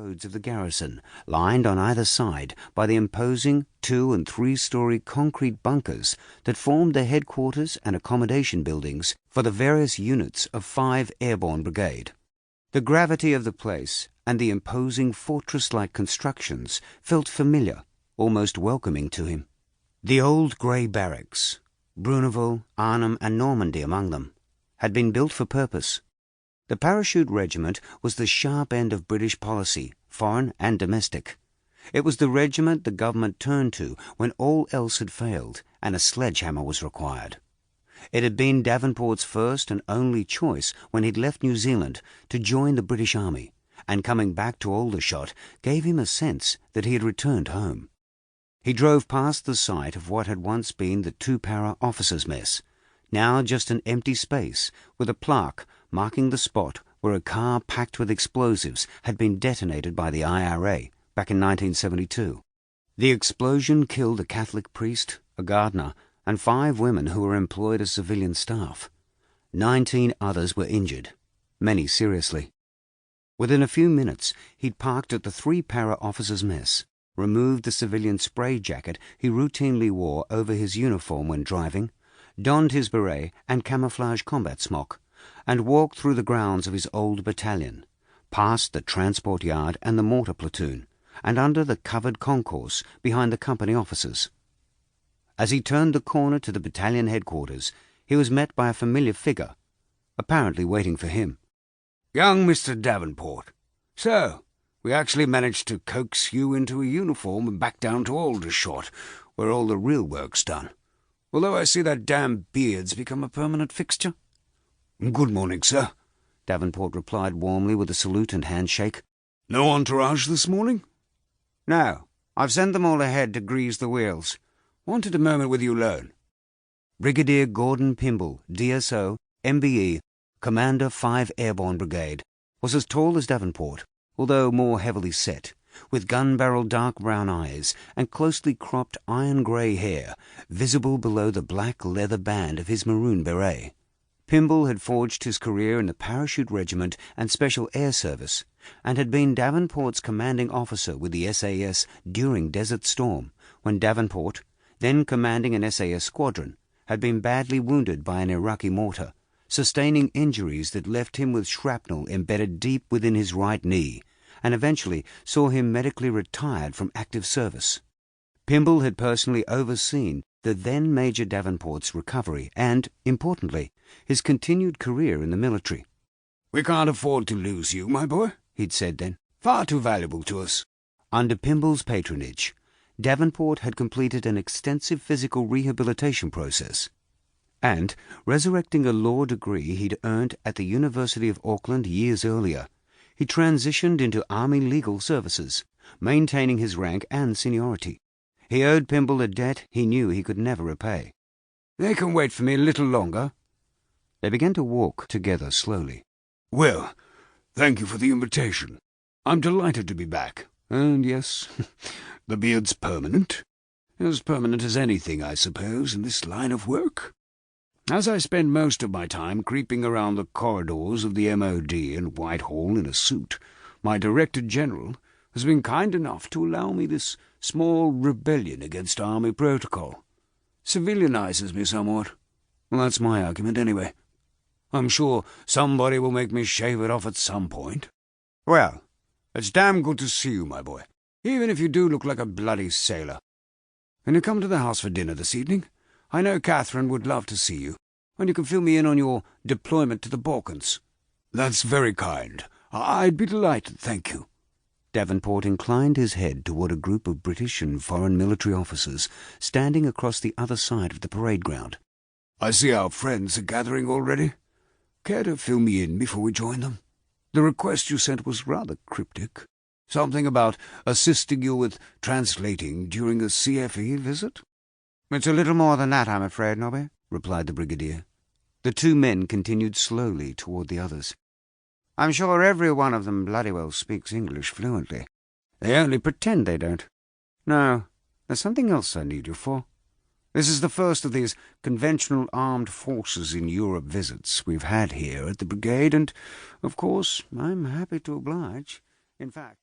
roads of the garrison, lined on either side by the imposing 2- and 3-story concrete bunkers that formed the headquarters and accommodation buildings for the various units of 5 Airborne Brigade. The gravity of the place and the imposing fortress-like constructions felt familiar, almost welcoming to him. The old grey barracks, Bruneval, Arnhem and Normandy among them, had been built for purpose. The parachute regiment was the sharp end of British policy, foreign and domestic. It was the regiment the government turned to when all else had failed and a sledgehammer was required. It had been Davenport's first and only choice when he'd left New Zealand to join the British Army, and coming back to Aldershot gave him a sense that he had returned home. He drove past the site of what had once been the 2-para officers' mess, now just an empty space with a plaque marking the spot where a car packed with explosives had been detonated by the IRA back in 1972. The explosion killed a Catholic priest, a gardener, and 5 women who were employed as civilian staff. 19 others were injured, many seriously. Within a few minutes, he'd parked at the 3-para officers' mess, removed the civilian spray jacket he routinely wore over his uniform when driving, donned his beret and camouflage combat smock, and walked through the grounds of his old battalion, past the transport yard and the mortar platoon, and under the covered concourse behind the company officers. As he turned the corner to the battalion headquarters, he was met by a familiar figure, apparently waiting for him. "Young Mr. Davenport. So, we actually managed to coax you into a uniform and back down to Aldershot, where all the real work's done. Although I see that damn beard's become a permanent fixture." "Good morning, sir," Davenport replied warmly with a salute and handshake. "No entourage this morning?" "No, I've sent them all ahead to grease the wheels. Wanted a moment with you alone." Brigadier Gordon Pimble, DSO, MBE, Commander 5 Airborne Brigade, was as tall as Davenport, although more heavily set, with gun-barrel dark brown eyes and closely cropped iron-grey hair visible below the black leather band of his maroon beret. Pimble had forged his career in the Parachute Regiment and Special Air Service, and had been Davenport's commanding officer with the SAS during Desert Storm, when Davenport, then commanding an SAS squadron, had been badly wounded by an Iraqi mortar, sustaining injuries that left him with shrapnel embedded deep within his right knee, and eventually saw him medically retired from active service. Pimble had personally overseen the then Major Davenport's recovery and, importantly, his continued career in the military. "We can't afford to lose you, my boy," he'd said then. "Far too valuable to us." Under Pimble's patronage, Davenport had completed an extensive physical rehabilitation process, and, resurrecting a law degree he'd earned at the University of Auckland years earlier, he transitioned into Army legal services, maintaining his rank and seniority. He owed Pimble a debt he knew he could never repay. "They can wait for me a little longer." They began to walk together slowly. "Well, thank you for the invitation. I'm delighted to be back. And yes, the beard's permanent. As permanent as anything, I suppose, in this line of work. As I spend most of my time creeping around the corridors of the MOD in Whitehall in a suit, my Director General has been kind enough to allow me this small rebellion against Army protocol. Civilianizes me somewhat. Well, that's my argument, anyway. I'm sure somebody will make me shave it off at some point. Well, it's damn good to see you, my boy, even if you do look like a bloody sailor. Can you come to the house for dinner this evening? I know Catherine would love to see you, and you can fill me in on your deployment to the Balkans." "That's very kind. I'd be delighted, thank you." Davenport inclined his head toward a group of British and foreign military officers standing across the other side of the parade ground. "I see our friends are gathering already. Care to fill me in before we join them? The request you sent was rather cryptic. Something about assisting you with translating during a CFE visit?" "It's a little more than that, I'm afraid, Nobby," replied the brigadier. The 2 men continued slowly toward the others. "I'm sure every one of them bloody well speaks English fluently. They only pretend they don't. No, there's something else I need you for. This is the first of these conventional armed forces in Europe visits we've had here at the brigade, and, of course, I'm happy to oblige. In fact..."